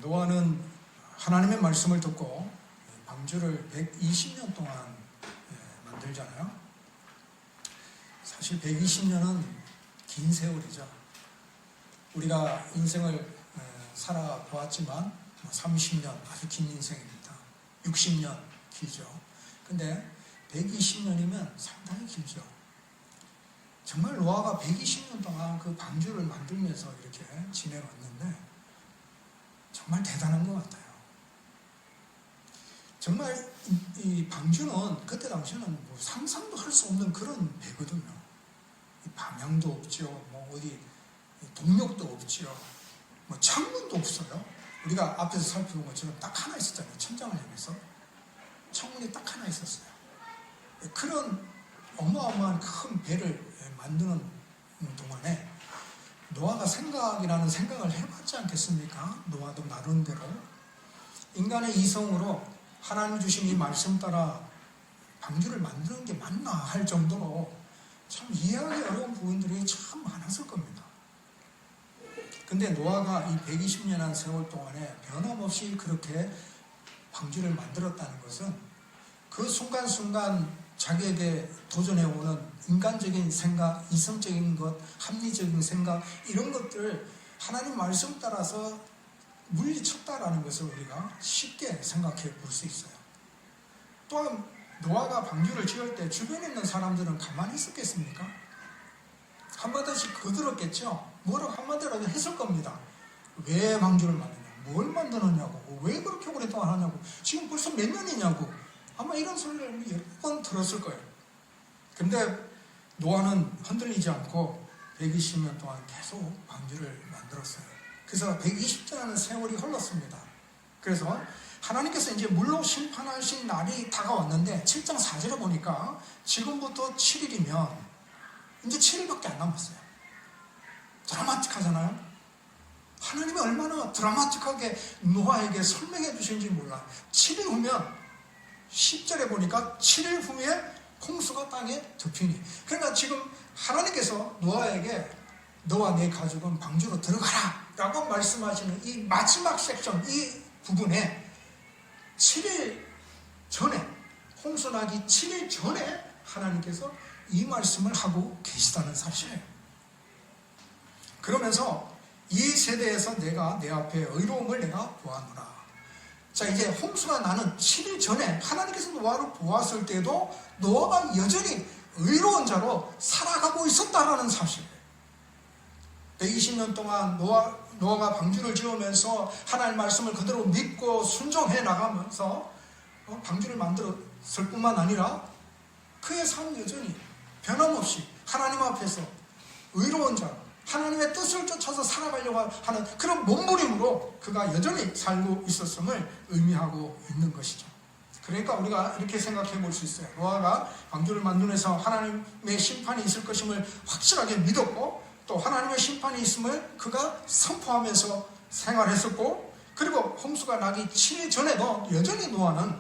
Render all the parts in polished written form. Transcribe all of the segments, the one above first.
노아는 하나님의 말씀을 듣고 방주를 120년 동안 만들잖아요. 사실 120년은 긴 세월이죠. 우리가 인생을 살아보았지만 30년 아주 긴 인생입니다. 60년 길죠. 근데 120년이면 상당히 길죠. 정말 노아가 120년 동안 그 방주를 만들면서 이렇게 지내왔는데 정말 대단한 것 같아요. 정말 이 방주는 그때 당시에는 뭐 상상도 할 수 없는 그런 배거든요. 방향도 없죠. 뭐 어디 동력도 없죠. 뭐 창문도 없어요. 우리가 앞에서 살펴본 것처럼 딱 하나 있었잖아요. 천장을 향해서 창문이 딱 하나 있었어요. 그런 어마어마한 큰 배를 만드는 동안에 노아가 생각이라는 생각을 해봤지 않겠습니까? 노아도 나름대로 인간의 이성으로 하나님 주신 이 말씀 따라 방주를 만드는 게 맞나 할 정도로 참 이해하기 어려운 부분들이 참 많았을 겁니다. 근데 노아가 이 120년한 세월 동안에 변함없이 그렇게 방주를 만들었다는 것은 그 순간순간 자기에게 도전해오는 인간적인 생각, 이성적인 것, 합리적인 생각 이런 것들 하나님 말씀 따라서 물리쳤다라는 것을 우리가 쉽게 생각해 볼 수 있어요. 또한 노아가 방주를 지을 때 주변에 있는 사람들은 가만히 있었겠습니까? 한마디씩 거들었겠죠. 뭐라고 한마디라도 했을 겁니다. 왜 방주를 만드냐, 뭘 만드느냐고, 왜 그렇게 오랫동안 하냐고, 지금 벌써 몇 년이냐고 아마 이런 소리를 여러 번 들었을 거예요. 근데 노아는 흔들리지 않고 120년 동안 계속 방주를 만들었어요. 그래서 120년이라는 세월이 흘렀습니다. 그래서 하나님께서 이제 물로 심판하신 날이 다가왔는데 7장 4절에 보니까 지금부터 7일이면 이제 7일밖에 안 남았어요. 드라마틱하잖아요. 하나님이 얼마나 드라마틱하게 노아에게 설명해 주신지 몰라. 7일 후면 10절에 보니까 7일 후에 홍수가 땅에 덮이니. 그러니까 지금 하나님께서 노아에게 너와 네 가족은 방주로 들어가라 라고 말씀하시는 이 마지막 섹션, 이 부분에 7일 전에, 홍수 나기 7일 전에 하나님께서 이 말씀을 하고 계시다는 사실이에요. 그러면서 이 세대에서 내가 내 앞에 의로움을 내가 보았노라. 자, 이제 홍수가 나는 7일 전에 하나님께서 노아를 보았을 때도 노아가 여전히 의로운 자로 살아가고 있었다라는 사실이에요. 120년 동안 노아가 방주를 지으면서 하나님의 말씀을 그대로 믿고 순종해 나가면서 방주를 만들었을 뿐만 아니라 그의 삶 여전히 변함없이 하나님 앞에서 의로운 자, 하나님의 뜻을 쫓아서 살아가려고 하는 그런 몸부림으로 그가 여전히 살고 있었음을 의미하고 있는 것이죠. 그러니까 우리가 이렇게 생각해 볼 수 있어요. 노아가 방주를 만들면서 하나님의 심판이 있을 것임을 확실하게 믿었고 또 하나님의 심판이 있음을 그가 선포하면서 생활했었고, 그리고 홍수가 나기 7일 전에도 여전히 노아는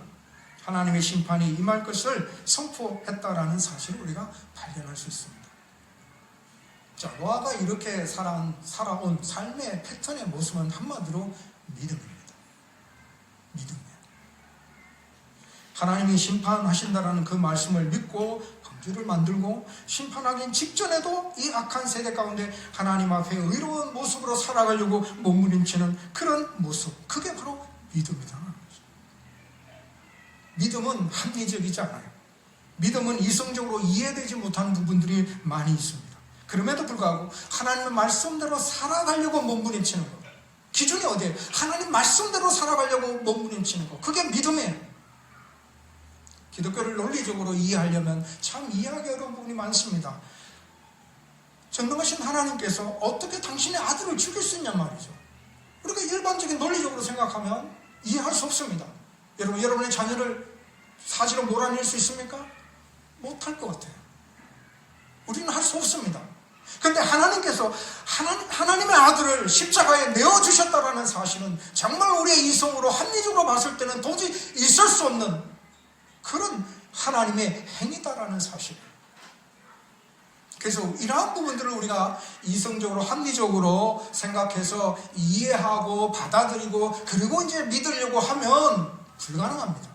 하나님의 심판이 임할 것을 선포했다라는 사실을 우리가 발견할 수 있습니다. 자, 노아가 이렇게 살아온 삶의 패턴의 모습은 한마디로 믿음입니다. 믿음이에요. 하나님이 심판하신다라는 그 말씀을 믿고 방주를 만들고 심판하기 직전에도 이 악한 세대 가운데 하나님 앞에 의로운 모습으로 살아가려고 몸부림치는 그런 모습, 그게 바로 믿음이다. 믿음은 합리적이지 않아요. 믿음은 이성적으로 이해되지 못하는 부분들이 많이 있습니다. 그럼에도 불구하고 하나님의 말씀대로 살아가려고 몸부림치는 것, 기준이 어디예요? 하나님 말씀대로 살아가려고 몸부림치는 것, 그게 믿음이에요. 기독교를 논리적으로 이해하려면 참 이해하기 어려운 부분이 많습니다. 전능하신 하나님께서 어떻게 당신의 아들을 죽일 수 있냔 말이죠. 우리가 일반적인 논리적으로 생각하면 이해할 수 없습니다. 여러분의 자녀를 사지로 몰아낼 수 있습니까? 못할 것 같아요. 우리는 할 수 없습니다. 그런데 하나님께서 하나님의 아들을 십자가에 내어주셨다는 사실은 정말 우리의 이성으로 합리적으로 봤을 때는 도저히 있을 수 없는 그런 하나님의 행위다라는 사실이에요. 그래서 이러한 부분들을 우리가 이성적으로 합리적으로 생각해서 이해하고 받아들이고 그리고 이제 믿으려고 하면 불가능합니다.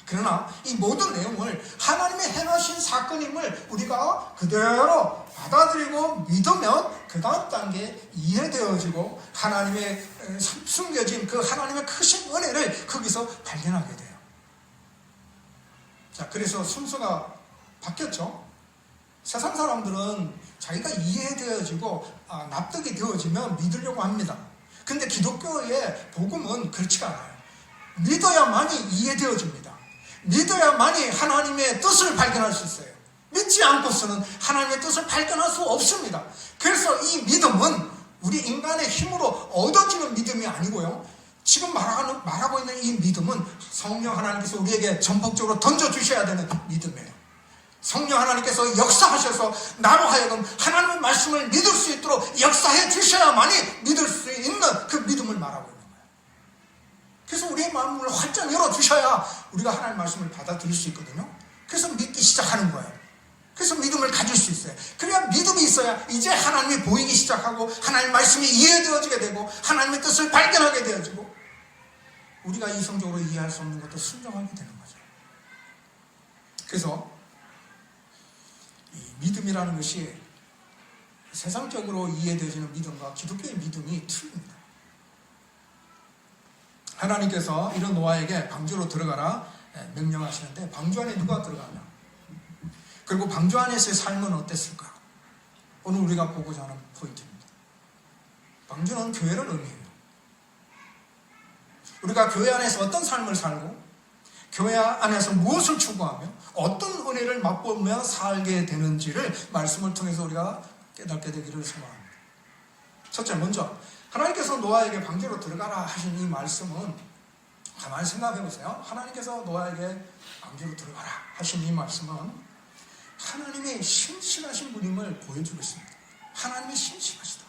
그러나 이 모든 내용을 하나님의 행하신 사건임을 우리가 그대로 받아들이고 믿으면 그 다음 단계에 이해되어지고 하나님의 숨겨진 그 하나님의 크신 은혜를 거기서 발견하게 돼요. 자, 그래서 순서가 바뀌었죠. 세상 사람들은 자기가 이해되어지고 납득이 되어지면 믿으려고 합니다. 근데 기독교의 복음은 그렇지가 않아요. 믿어야만이 이해되어집니다. 믿어야만이 하나님의 뜻을 발견할 수 있어요. 믿지 않고서는 하나님의 뜻을 발견할 수 없습니다. 그래서 이 믿음은 우리 인간의 힘으로 얻어지는 믿음이 아니고요. 지금 말하고 있는 이 믿음은 성령 하나님께서 우리에게 전폭적으로 던져주셔야 되는 믿음이에요. 성령 하나님께서 역사하셔서 나로 하여금 하나님의 말씀을 믿을 수 있도록 역사해 주셔야만이 믿을 수 있는 그 믿음을 말하고 있는 거예요. 그래서 우리의 마음을 활짝 열어주셔야 우리가 하나님의 말씀을 받아들일 수 있거든요. 그래서 믿기 시작하는 거예요. 그래서 믿음을 가질 수 있어요. 그래야 믿음이 있어야 이제 하나님이 보이기 시작하고 하나님의 말씀이 이해되어지게 되고 하나님의 뜻을 발견하게 되어지고 우리가 이성적으로 이해할 수 없는 것도 순종하게 되는 거죠. 그래서 이 믿음이라는 것이 세상적으로 이해되어지는 믿음과 기독교의 믿음이 틀립니다. 하나님께서 이런 노아에게 방주로 들어가라 명령하시는데 방주 안에 누가 들어가냐? 그리고 방주 안에서의 삶은 어땠을까? 오늘 우리가 보고자 하는 포인트입니다. 방주는 교회를 의미해요. 우리가 교회 안에서 어떤 삶을 살고 교회 안에서 무엇을 추구하며 어떤 은혜를 맛보며 살게 되는지를 말씀을 통해서 우리가 깨닫게 되기를 소망합니다. 첫째, 먼저 하나님께서 노아에게 방주로 들어가라 하신 이 말씀은 가만히 생각해 보세요. 하나님께서 노아에게 방주로 들어가라 하신 이 말씀은 하나님의 신실하신 분임을 보여주고 있습니다. 하나님이 신실하시다.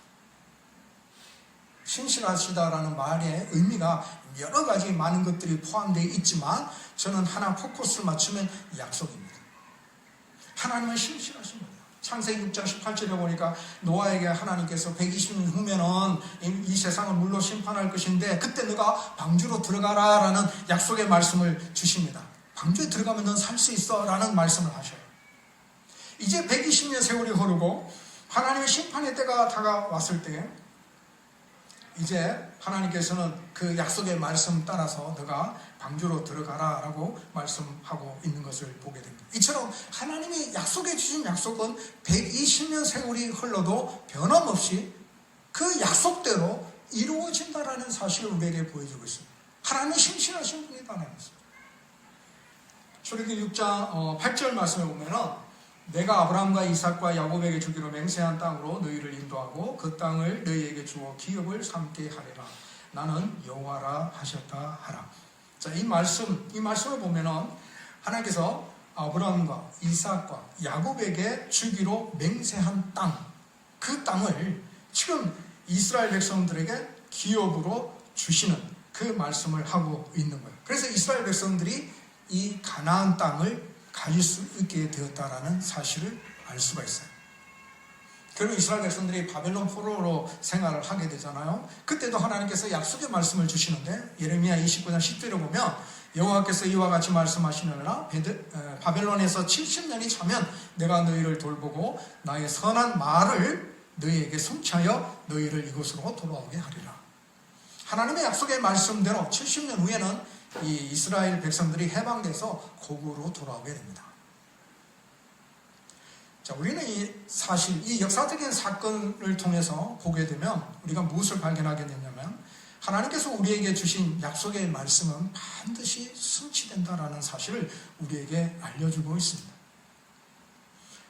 신실하시다라는 말의 의미가 여러 가지 많은 것들이 포함되어 있지만 저는 하나 포커스를 맞추면 약속입니다. 하나님은 신실하신 분이에요. 창세기 6장 18절에 보니까 노아에게 하나님께서 120년 후면은 이 세상을 물로 심판할 것인데 그때 너가 방주로 들어가라 라는 약속의 말씀을 주십니다. 방주에 들어가면 넌 살 수 있어 라는 말씀을 하셔요. 이제 120년 세월이 흐르고 하나님의 심판의 때가 다가왔을 때 이제 하나님께서는 그 약속의 말씀 따라서 너가 방주로 들어가라 라고 말씀하고 있는 것을 보게 됩니다. 이처럼 하나님이 약속해 주신 약속은 120년 세월이 흘러도 변함없이 그 약속대로 이루어진다라는 사실을 우리에게 보여주고 있습니다. 하나님이 신실하신 분이다라는 것입니다. 출애굽기 6장 8절 말씀에 보면은 내가 아브라함과 이삭과 야곱에게 주기로 맹세한 땅으로 너희를 인도하고 그 땅을 너희에게 주어 기업을 삼게 하리라. 나는 여호와라 하셨다 하라. 자, 이 말씀을 보면은 하나님께서 아브라함과 이삭과 야곱에게 주기로 맹세한 땅, 그 땅을 지금 이스라엘 백성들에게 기업으로 주시는 그 말씀을 하고 있는 거예요. 그래서 이스라엘 백성들이 이 가나안 땅을 가질 수 있게 되었다라는 사실을 알 수가 있어요. 그리고 이스라엘 백성들이 바벨론 포로로 생활을 하게 되잖아요. 그때도 하나님께서 약속의 말씀을 주시는데 예레미야 29장 10절에 보면 여호와께서 이와 같이 말씀하시느니라 바벨론에서 70년이 차면 내가 너희를 돌보고 나의 선한 말을 너희에게 성취하여 너희를 이곳으로 돌아오게 하리라. 하나님의 약속의 말씀대로 70년 후에는 이 이스라엘 백성들이 해방돼서 고국으로 돌아오게 됩니다. 자, 우리는 이 사실, 이 역사적인 사건을 통해서 보게 되면 우리가 무엇을 발견하게 되냐면 하나님께서 우리에게 주신 약속의 말씀은 반드시 성취된다라는 사실을 우리에게 알려주고 있습니다.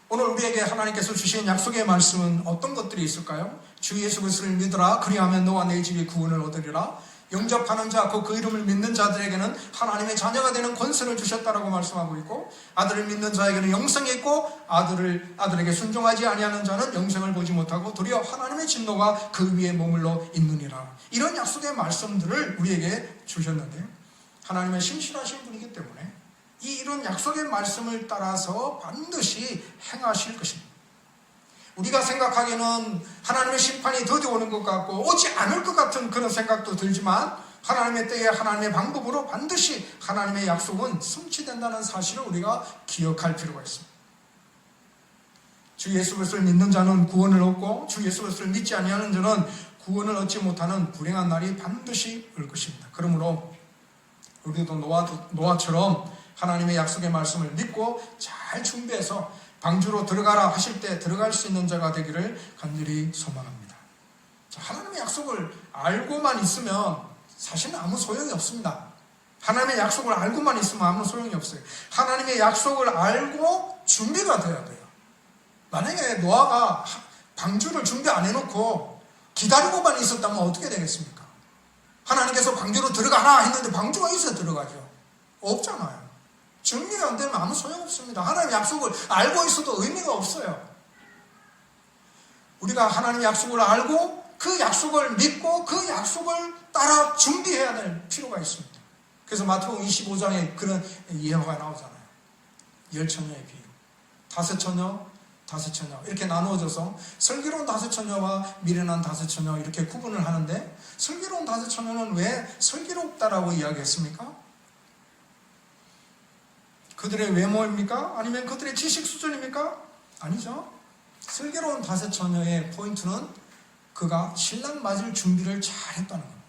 오늘 우리에게 하나님께서 주신 약속의 말씀은 어떤 것들이 있을까요? 주 예수 그리스도를 믿으라 그리하면 너와 내 집이 구원을 얻으리라. 영접하는 자, 그 이름을 믿는 자들에게는 하나님의 자녀가 되는 권세를 주셨다라고 말씀하고 있고 아들을 믿는 자에게는 영생이 있고 아들에게 순종하지 아니하는 자는 영생을 보지 못하고 도리어 하나님의 진노가 그 위에 머물러 있느니라. 이런 약속의 말씀들을 우리에게 주셨는데 하나님의 신실하신 분이기 때문에 이런 약속의 말씀을 따라서 반드시 행하실 것입니다. 우리가 생각하기에는 하나님의 심판이 더디 오는 것 같고 오지 않을 것 같은 그런 생각도 들지만 하나님의 때에 하나님의 방법으로 반드시 하나님의 약속은 성취된다는 사실을 우리가 기억할 필요가 있습니다. 주 예수 그리스도를 믿는 자는 구원을 얻고 주 예수 그리스도를 믿지 아니하는 자는 구원을 얻지 못하는 불행한 날이 반드시 올 것입니다. 그러므로 우리도 노아처럼 하나님의 약속의 말씀을 믿고 잘 준비해서 방주로 들어가라 하실 때 들어갈 수 있는 자가 되기를 간절히 소망합니다. 하나님의 약속을 알고만 있으면 사실은 아무 소용이 없습니다. 하나님의 약속을 알고만 있으면 아무 소용이 없어요. 하나님의 약속을 알고 준비가 돼야 돼요. 만약에 노아가 방주를 준비 안 해놓고 기다리고만 있었다면 어떻게 되겠습니까? 하나님께서 방주로 들어가라 했는데 방주가 있어야 들어가죠. 없잖아요. 준비가 안 되면 아무 소용없습니다. 하나님의 약속을 알고 있어도 의미가 없어요. 우리가 하나님의 약속을 알고 그 약속을 믿고 그 약속을 따라 준비해야 될 필요가 있습니다. 그래서 마태복음 25장에 그런 예화가 나오잖아요. 10처녀의 비유. 5처녀, 5처녀 이렇게 나누어져서 슬기로운 5처녀와 미련한 5처녀 이렇게 구분을 하는데 슬기로운 5처녀는 왜 슬기롭다라고 이야기했습니까? 그들의 외모입니까? 아니면 그들의 지식 수준입니까? 아니죠. 슬기로운 5처녀의 포인트는 그가 신랑 맞을 준비를 잘 했다는 겁니다.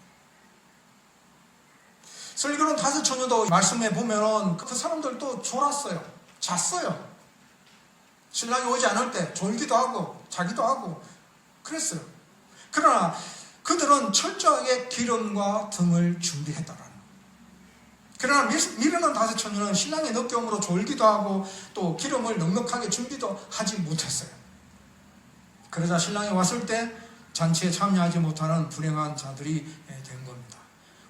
슬기로운 5처녀도 말씀에 보면 그 사람들도 졸았어요. 잤어요. 신랑이 오지 않을 때 졸기도 하고 자기도 하고 그랬어요. 그러나 그들은 철저하게 기름과 등을 준비했다라는 거예요. 그러나 미련한 5처녀는 신랑이 늦게 오므로 졸기도 하고 또 기름을 넉넉하게 준비도 하지 못했어요. 그러자 신랑이 왔을 때 잔치에 참여하지 못하는 불행한 자들이 된 겁니다.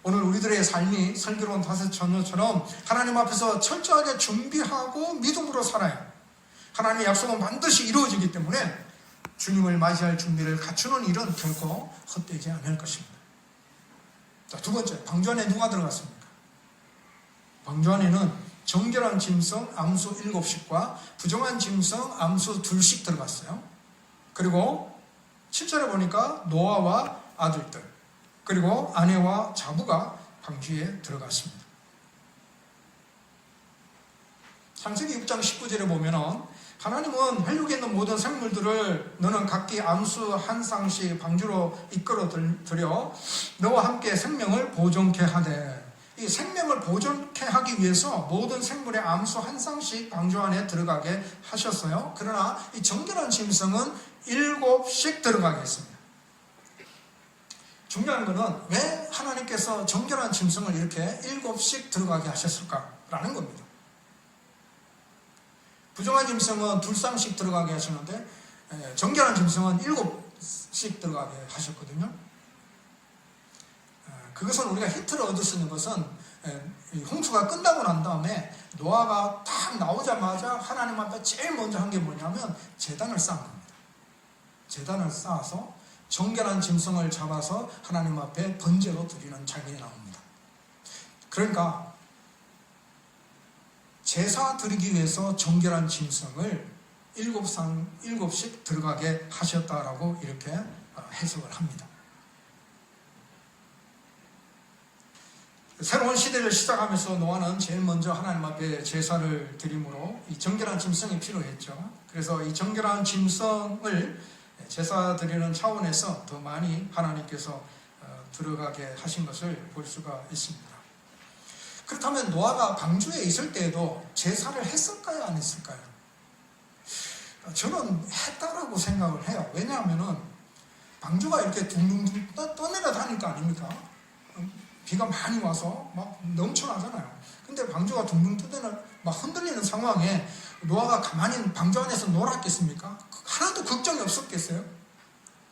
오늘 우리들의 삶이 슬기로운 5처녀처럼 하나님 앞에서 철저하게 준비하고 믿음으로 살아요. 하나님의 약속은 반드시 이루어지기 때문에 주님을 맞이할 준비를 갖추는 일은 결코 헛되지 않을 것입니다. 자, 두 번째, 방주 안에 누가 들어갔습니까? 방주 안에는 정결한 짐승 암수 7씩과 부정한 짐승 암수 2씩 들어갔어요. 그리고 7절에 보니까 노아와 아들들 그리고 아내와 자부가 방주에 들어갔습니다. 창세기 6장 19절에 보면은 하나님은 헬육에 있는 모든 생물들을 너는 각기 암수 한 쌍씩 방주로 이끌어 들여 너와 함께 생명을 보존케 하되 이 생명을 보존케 하기 위해서 모든 생물의 암수 한 쌍씩 방주 안에 들어가게 하셨어요. 그러나 이 정결한 짐승은 7씩 들어가게 했습니다. 중요한 것은 왜 하나님께서 정결한 짐승을 이렇게 7씩 들어가게 하셨을까라는 겁니다. 부정한 짐승은 2쌍씩 들어가게 하시는데 정결한 짐승은 7씩 들어가게 하셨거든요. 그것은 우리가 힌트를 얻을 수 있는 것은 홍수가 끝나고 난 다음에 노아가 딱 나오자마자 하나님 앞에 제일 먼저 한 게 뭐냐면 제단을 쌓은 겁니다. 제단을 쌓아서 정결한 짐승을 잡아서 하나님 앞에 번제로 드리는 장면이 나옵니다. 그러니까 제사 드리기 위해서 정결한 짐승을 7씩 들어가게 하셨다라고 이렇게 해석을 합니다. 새로운 시대를 시작하면서 노아는 제일 먼저 하나님 앞에 제사를 드림으로 이 정결한 짐승이 필요했죠. 그래서 이 정결한 짐승을 제사 드리는 차원에서 더 많이 하나님께서 들어가게 하신 것을 볼 수가 있습니다. 그렇다면 노아가 방주에 있을 때에도 제사를 했을까요? 안 했을까요? 저는 했다라고 생각을 해요. 왜냐하면 방주가 이렇게 둥둥둥 떠내려다닐 거 아닙니까? 비가 많이 와서 막 넘쳐나잖아요. 근데 방주가 둥둥 떠내려 막 흔들리는 상황에 노아가 가만히 방주 안에서 놀았겠습니까? 하나도 걱정이 없었겠어요?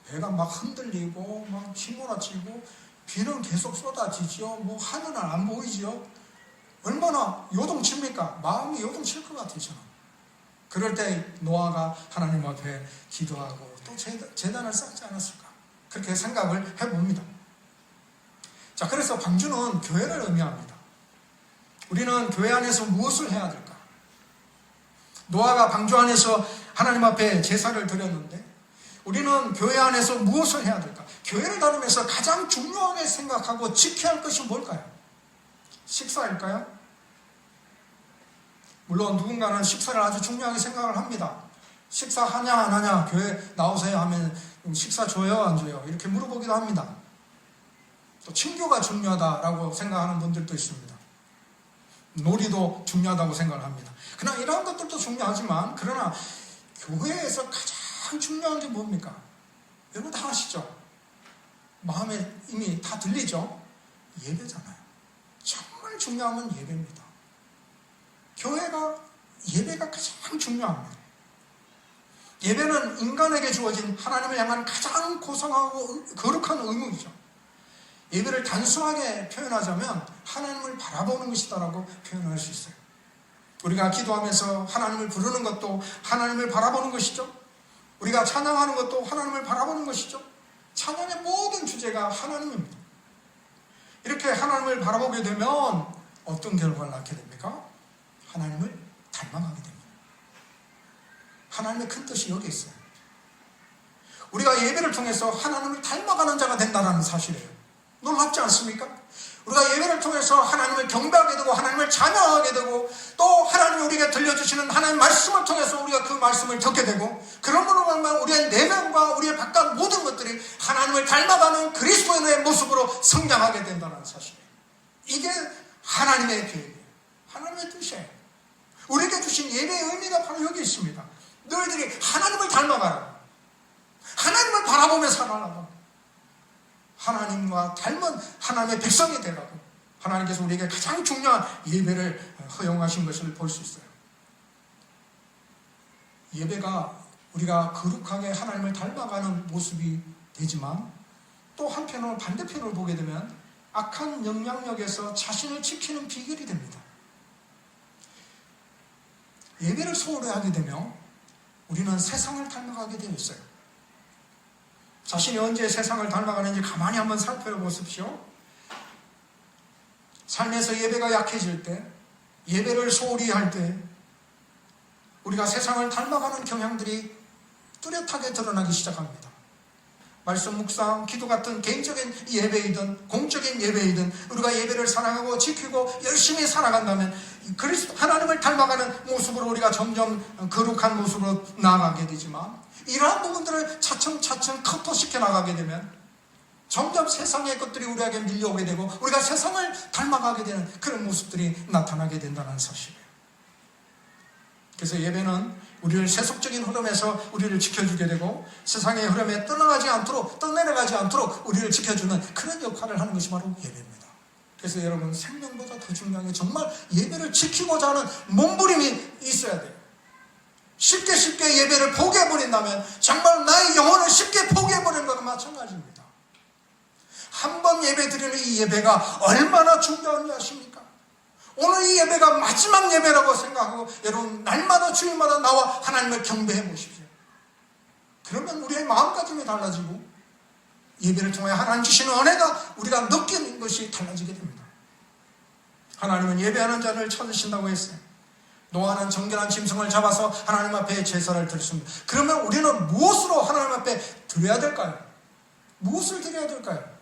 배가 막 흔들리고 막 휘몰아치고 비는 계속 쏟아지죠. 뭐 하늘은 안 보이죠. 얼마나 요동칩니까? 마음이 요동칠 것 같아요. 저는. 그럴 때 노아가 하나님 앞에 기도하고 또 제단을 쌓지 않았을까? 그렇게 생각을 해봅니다. 자, 그래서 방주는 교회를 의미합니다. 우리는 교회 안에서 무엇을 해야 될까? 노아가 방주 안에서 하나님 앞에 제사를 드렸는데 우리는 교회 안에서 무엇을 해야 될까? 교회를 다니면서 가장 중요하게 생각하고 지켜야 할 것이 뭘까요? 식사일까요? 물론 누군가는 식사를 아주 중요하게 생각을 합니다. 식사하냐 안 하냐, 교회 나오세요 하면 식사 줘요 안 줘요 이렇게 물어보기도 합니다. 또 친교가 중요하다라고 생각하는 분들도 있습니다. 놀이도 중요하다고 생각을 합니다. 그러나 이러한 것들도 중요하지만, 그러나 교회에서 가장 중요한 게 뭡니까? 여러분 다 아시죠? 마음에 이미 다 들리죠? 예배잖아요. 정말 중요한 건 예배입니다. 예배가 가장 중요합니다. 예배는 인간에게 주어진 하나님을 향한 가장 고상하고 거룩한 의무이죠. 예배를 단순하게 표현하자면 하나님을 바라보는 것이다라고 표현할 수 있어요. 우리가 기도하면서 하나님을 부르는 것도 하나님을 바라보는 것이죠. 우리가 찬양하는 것도 하나님을 바라보는 것이죠. 찬양의 모든 주제가 하나님입니다. 이렇게 하나님을 바라보게 되면 어떤 결과를 낳게 됩니까? 하나님을 닮아가게 됩니다. 하나님의 큰 뜻이 여기 있어요. 우리가 예배를 통해서 하나님을 닮아가는 자가 된다는 사실이에요. 놀랍지 않습니까? 우리가 예배를 통해서 하나님을 경배하게 되고 하나님을 찬양하게 되고, 또 하나님이 우리에게 들려주시는 하나님의 말씀을 통해서 우리가 그 말씀을 듣게 되고, 그러므로 말하면 우리의 내면과 우리의 바깥 모든 것들이 하나님을 닮아가는 그리스도인의 모습으로 성장하게 된다는 사실이에요. 이게 하나님의 계획이에요. 하나님의 뜻이에요. 우리에게 주신 예배의 의미가 바로 여기 있습니다. 너희들이 하나님을 닮아가라. 하나님을 바라보며 살아라. 하나님과 닮은 하나님의 백성이 되라고 하나님께서 우리에게 가장 중요한 예배를 허용하신 것을 볼 수 있어요. 예배가 우리가 거룩하게 하나님을 닮아가는 모습이 되지만, 또 한편으로 반대편을 보게 되면 악한 영향력에서 자신을 지키는 비결이 됩니다. 예배를 소홀히 하게 되면 우리는 세상을 닮아가게 되어 있어요. 자신이 언제 세상을 닮아가는지 가만히 한번 살펴보십시오. 삶에서 예배가 약해질 때, 예배를 소홀히 할 때 우리가 세상을 닮아가는 경향들이 뚜렷하게 드러나기 시작합니다. 말씀 묵상, 기도 같은 개인적인 예배이든 공적인 예배이든 우리가 예배를 사랑하고 지키고 열심히 살아간다면 그리스도 하나님을 닮아가는 모습으로 우리가 점점 거룩한 모습으로 나아가게 되지만, 이러한 부분들을 차츰차츰 커터시켜 나가게 되면 점점 세상의 것들이 우리에게 밀려오게 되고 우리가 세상을 닮아가게 되는 그런 모습들이 나타나게 된다는 사실이에요. 그래서 예배는 우리를 세속적인 흐름에서 우리를 지켜주게 되고 세상의 흐름에 떠내려가지 않도록 우리를 지켜주는 그런 역할을 하는 것이 바로 예배입니다. 그래서 여러분, 생명보다 더 중요한 게 정말 예배를 지키고자 하는 몸부림이 있어야 돼요. 쉽게 예배를 포기해버린다면 정말 나의 영혼을 쉽게 포기해버리는 것과 마찬가지입니다. 한 번 예배 드리는 이 예배가 얼마나 중요한지 아십니까? 오늘 이 예배가 마지막 예배라고 생각하고 여러분 날마다 주일마다 나와 하나님을 경배해 보십시오. 그러면 우리의 마음가짐이 달라지고 예배를 통해 하나님 주시는 은혜가 우리가 느끼는 것이 달라지게 됩니다. 하나님은 예배하는 자를 찾으신다고 했어요. 노아는 정결한 짐승을 잡아서 하나님 앞에 제사를 드렸습니다. 그러면 우리는 무엇으로 하나님 앞에 드려야 될까요? 무엇을 드려야 될까요?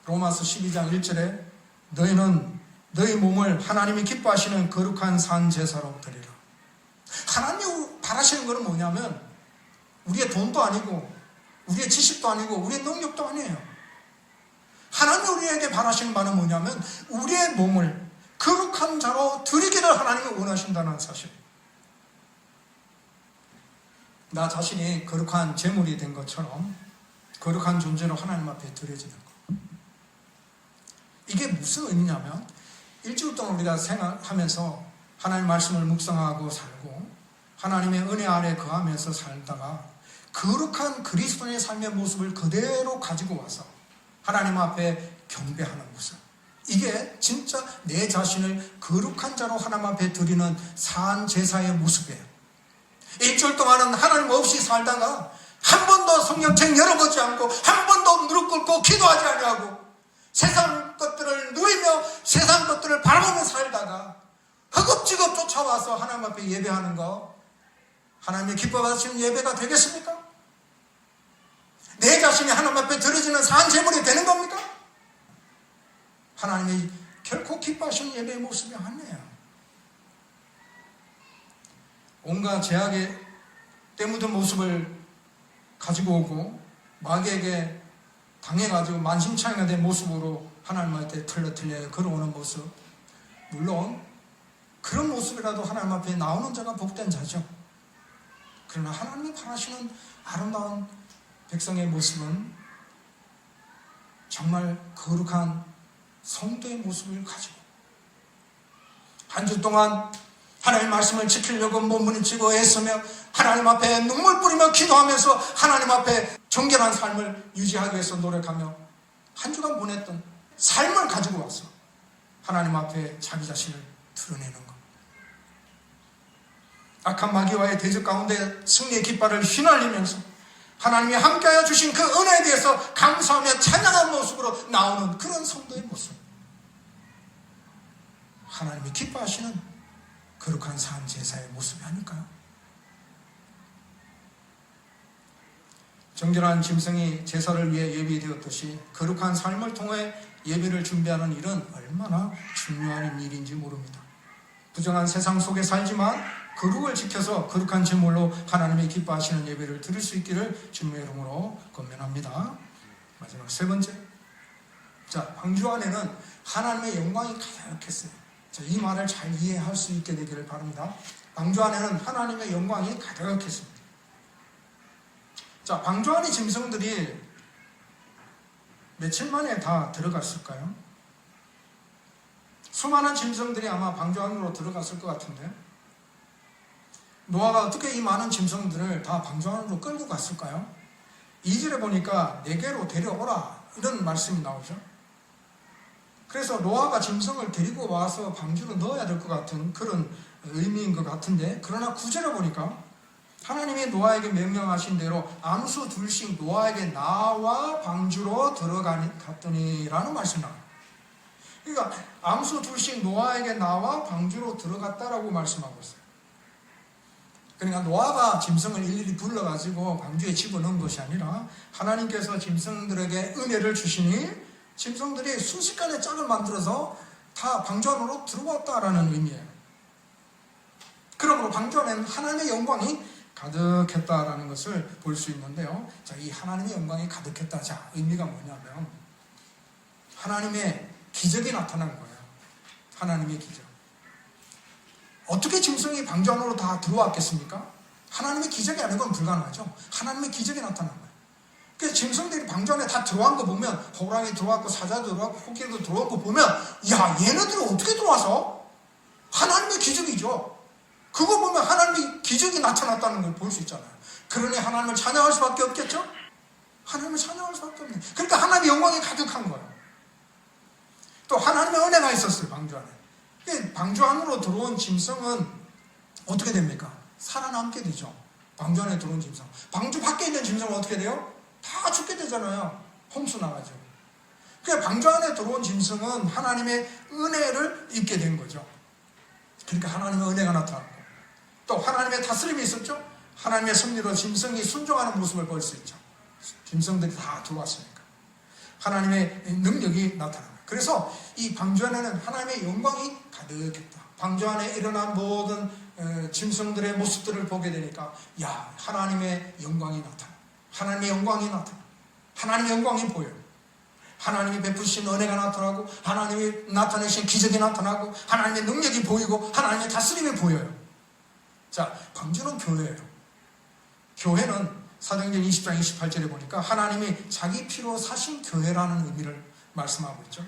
로마서 12장 1절에 너희는 너희 몸을 하나님이 기뻐하시는 거룩한 산 제사로 드리라. 하나님이 바라시는 것은 뭐냐면 우리의 돈도 아니고 우리의 지식도 아니고 우리의 능력도 아니에요. 하나님이 우리에게 바라시는 바는 뭐냐면 우리의 몸을 거룩한 자로 드리기를 하나님이 원하신다는 사실. 나 자신이 거룩한 제물이 된 것처럼 거룩한 존재로 하나님 앞에 드려지는 것. 이게 무슨 의미냐면 일주일 동안 우리가 생활하면서 하나님 말씀을 묵상하고 살고 하나님의 은혜 아래 거하면서 살다가 거룩한 그리스도의 삶의 모습을 그대로 가지고 와서 하나님 앞에 경배하는 모습. 이게 진짜 내 자신을 거룩한 자로 하나님 앞에 드리는 산 제사의 모습이에요. 일주일 동안은 하나님 없이 살다가 한 번도 성경책 열어보지 않고 한 번도 무릎 꿇고 기도하지 아니하고 세상 것들을 누리며 세상 것들을 바라보며 살다가 허겁지겁 쫓아와서 하나님 앞에 예배하는 거, 하나님의 기뻐하시는 예배가 되겠습니까? 내 자신이 하나님 앞에 드려지는 산 제물이 되는 겁니까? 하나님이 결코 기뻐하시는 예배의 모습이 아니에요. 온갖 제약에 때묻은 모습을 가지고 오고 마귀에게 당해가지고 만신창이가 된 모습으로 하나님한테 틀려 걸어오는 모습, 물론 그런 모습이라도 하나님 앞에 나오는 자가 복된 자죠. 그러나 하나님이 바라시는 아름다운 백성의 모습은 정말 거룩한 성도의 모습을 가지고 한 주 동안 하나님의 말씀을 지키려고 몸부림치고 애쓰며 하나님 앞에 눈물 뿌리며 기도하면서 하나님 앞에 정결한 삶을 유지하기 위해서 노력하며 한 주간 보냈던 삶을 가지고 와서 하나님 앞에 자기 자신을 드러내는 것. 악한 마귀와의 대적 가운데 승리의 깃발을 휘날리면서 하나님이 함께하여 주신 그 은혜에 대해서 감사하며 찬양하는 모습으로 나오는 그런 성도의 모습. 하나님이 기뻐하시는 거룩한 산 제사의 모습이 아닐까요? 정결한 짐승이 제사를 위해 예비되었듯이 거룩한 삶을 통해 예배를 준비하는 일은 얼마나 중요한 일인지 모릅니다. 부정한 세상 속에 살지만 거룩을 지켜서 거룩한 제물로 하나님이 기뻐하시는 예배를 드릴 수 있기를 주님의 이름으로 권면합니다. 마지막 세 번째, 방주 안에는 하나님의 영광이 가득했어요. 이 말을 잘 이해할 수 있게 되기를 바랍니다. 방주 안에는 하나님의 영광이 가득했습니다. 방주 안의 짐승들이 며칠 만에 다 들어갔을까요? 수많은 짐승들이 아마 방주 안으로 들어갔을 것 같은데 노아가 어떻게 이 많은 짐승들을 다 방주 안으로 끌고 갔을까요? 2절에 보니까 내게로 데려오라 이런 말씀이 나오죠. 그래서 노아가 짐승을 데리고 와서 방주로 넣어야 될 것 같은 그런 의미인 것 같은데, 그러나 9절에 보니까 하나님이 노아에게 명령하신 대로 암수 둘씩 노아에게 나와 방주로 들어갔더니라는 말씀이 나와요. 그러니까 암수 둘씩 노아에게 나와 방주로 들어갔다라고 말씀하고 있어요. 그러니까 노아가 짐승을 일일이 불러가지고 방주에 집어넣은 것이 아니라 하나님께서 짐승들에게 은혜를 주시니 짐승들이 순식간에 짝을 만들어서 다 방주 안으로 들어왔다라는 의미예요. 그러므로 방주 안에는 하나님의 영광이 가득했다라는 것을 볼 수 있는데요. 이 하나님의 영광이 가득했다. 의미가 뭐냐면 하나님의 기적이 나타난 거예요. 하나님의 기적. 어떻게 짐승이 방주 안으로 다 들어왔겠습니까? 하나님의 기적이 아니고는 불가능하죠. 하나님의 기적이 나타난 거예요. 그래서 짐승들이 방주 안에 다 들어간 거 보면 호랑이 들어왔고 사자도 들어왔고 코끼리도 들어온 거 보면 야, 얘네들이 어떻게 들어와서? 하나님의 기적이죠. 그거 보면 하나님의 기적이 나타났다는 걸 볼 수 있잖아요. 그러니 하나님을 찬양할 수밖에 없겠죠? 하나님을 찬양할 수밖에 없네. 그러니까 하나님의 영광이 가득한 거예요. 또 하나님의 은혜가 있었어요. 방주 안에. 방주 안으로 들어온 짐승은 어떻게 됩니까? 살아남게 되죠. 방주 안에 들어온 짐승. 방주 밖에 있는 짐승은 어떻게 돼요? 다 죽게 되잖아요. 홍수 나가죠. 그러니까 방주 안에 들어온 짐승은 하나님의 은혜를 입게 된 거죠. 그러니까 하나님의 은혜가 나타났고 또 하나님의 다스림이 있었죠. 하나님의 섭리로 짐승이 순종하는 모습을 볼 수 있죠. 짐승들이 다 들어왔으니까 하나님의 능력이 나타납니다. 그래서 이 방주 안에는 하나님의 영광이 가득했다. 방주 안에 일어난 모든 짐승들의 모습들을 보게 되니까 야, 하나님의 영광이 나타나. 하나님의 영광이 나타나. 하나님의 영광이 보여요. 하나님이 베푸신 은혜가 나타나고 하나님이 나타내신 기적이 나타나고 하나님의 능력이 보이고 하나님의 다스림이 보여요. 방주는 교회예요. 교회는 사도행전 20장 28절에 보니까 하나님이 자기 피로 사신 교회라는 의미를 말씀하고 있죠.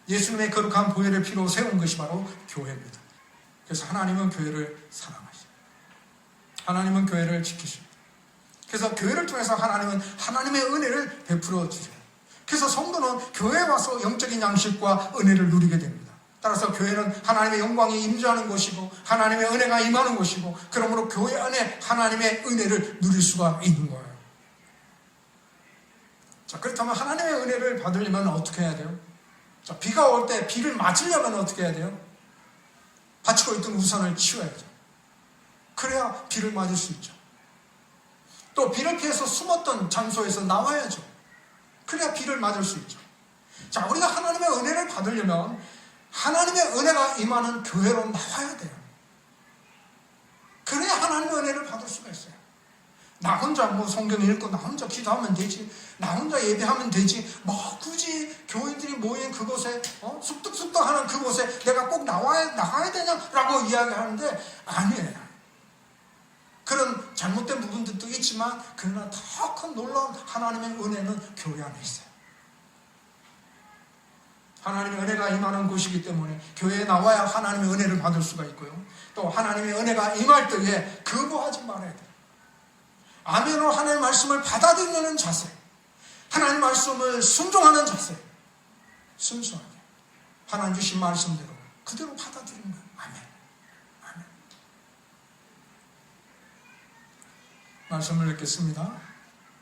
예수님의 거룩한 보혈의 피로 세운 것이 바로 교회입니다. 그래서 하나님은 교회를 사랑하십니다. 하나님은 교회를 지키십니다. 그래서 교회를 통해서 하나님은 하나님의 은혜를 베풀어 주세요. 그래서 성도는 교회에 와서 영적인 양식과 은혜를 누리게 됩니다. 따라서 교회는 하나님의 영광이 임재하는 곳이고 하나님의 은혜가 임하는 곳이고 그러므로 교회 안에 하나님의 은혜를 누릴 수가 있는 거예요. 그렇다면 하나님의 은혜를 받으려면 어떻게 해야 돼요? 비가 올 때 비를 맞으려면 어떻게 해야 돼요? 받치고 있던 우산을 치워야죠. 그래야 비를 맞을 수 있죠. 또 비를 피해서 숨었던 장소에서 나와야죠. 그래야 비를 맞을 수 있죠. 자, 우리가 하나님의 은혜를 받으려면 하나님의 은혜가 임하는 교회로 나와야 돼요. 그래야 하나님의 은혜를 받을 수가 있어요. 나 혼자 뭐 성경 읽고 나 혼자 기도하면 되지, 나 혼자 예배하면 되지, 뭐 굳이 교인들이 모인 그곳에 쑥덕쑥덕하는 그곳에 내가 꼭 나가야 되냐라고 이야기하는데 아니에요. 그런 잘못된 부분들도 있지만 그러나 더 큰 놀라운 하나님의 은혜는 교회 안에 있어요. 하나님의 은혜가 임하는 곳이기 때문에 교회에 나와야 하나님의 은혜를 받을 수가 있고요. 또 하나님의 은혜가 임할 때에 거부하지 말아야 돼요. 아멘으로 하나님의 말씀을 받아들이는 자세, 하나님의 말씀을 순종하는 자세, 순수하게 하나님 주신 말씀대로 그대로 받아들이는 거예요. 아멘. 아멘. 말씀을 읽겠습니다.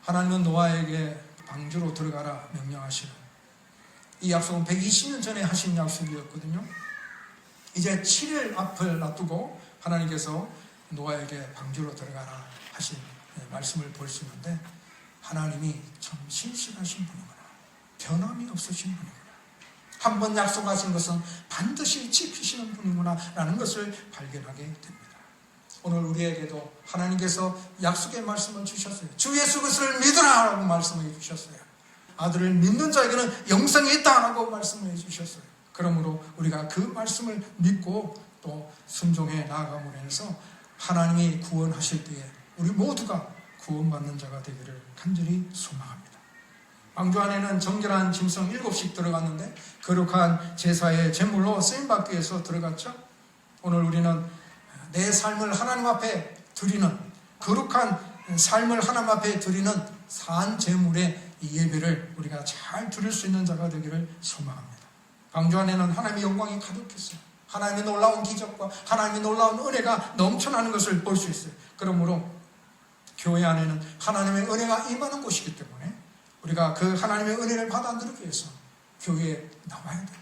하나님은 노아에게 방주로 들어가라 명령하시고, 이 약속은 120년 전에 하신 약속이었거든요. 이제 7일 앞을 놔두고 하나님께서 노아에게 방주로 들어가라 하신 말씀을 볼 수 있는데, 하나님이 참 신실하신 분이구나. 변함이 없으신 분이구나. 한번 약속하신 것은 반드시 지키시는 분이구나 라는 것을 발견하게 됩니다. 오늘 우리에게도 하나님께서 약속의 말씀을 주셨어요. 주 예수 그리스도를 믿으라 라고 말씀을 해주셨어요. 아들을 믿는 자에게는 영생이 있다라고 말씀을 해주셨어요. 그러므로 우리가 그 말씀을 믿고 또 순종해 나아감으로 해서 하나님이 구원하실 때에 우리 모두가 구원받는 자가 되기를 간절히 소망합니다. 방주 안에는 정결한 짐승 7씩 들어갔는데 거룩한 제사의 제물로 쓰임받기 위해서 들어갔죠. 오늘 우리는 내 삶을 하나님 앞에 드리는, 거룩한 삶을 하나님 앞에 드리는 산 제물의 이 예배를 우리가 잘 드릴 수 있는 자가 되기를 소망합니다. 방주 안에는 하나님의 영광이 가득했어요. 하나님의 놀라운 기적과 하나님의 놀라운 은혜가 넘쳐나는 것을 볼 수 있어요. 그러므로 교회 안에는 하나님의 은혜가 임하는 곳이기 때문에 우리가 그 하나님의 은혜를 받아들이기 위해서 교회에 나와야 돼요.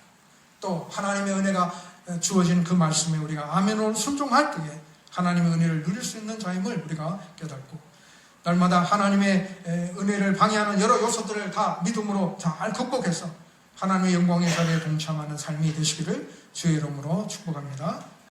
또 하나님의 은혜가 주어진 그 말씀에 우리가 아멘으로 순종할 때에 하나님의 은혜를 누릴 수 있는 자임을 우리가 깨닫고, 날마다 하나님의 은혜를 방해하는 여러 요소들을 다 믿음으로 잘 극복해서 하나님의 영광의 자리에 동참하는 삶이 되시기를 주의 이름으로 축복합니다.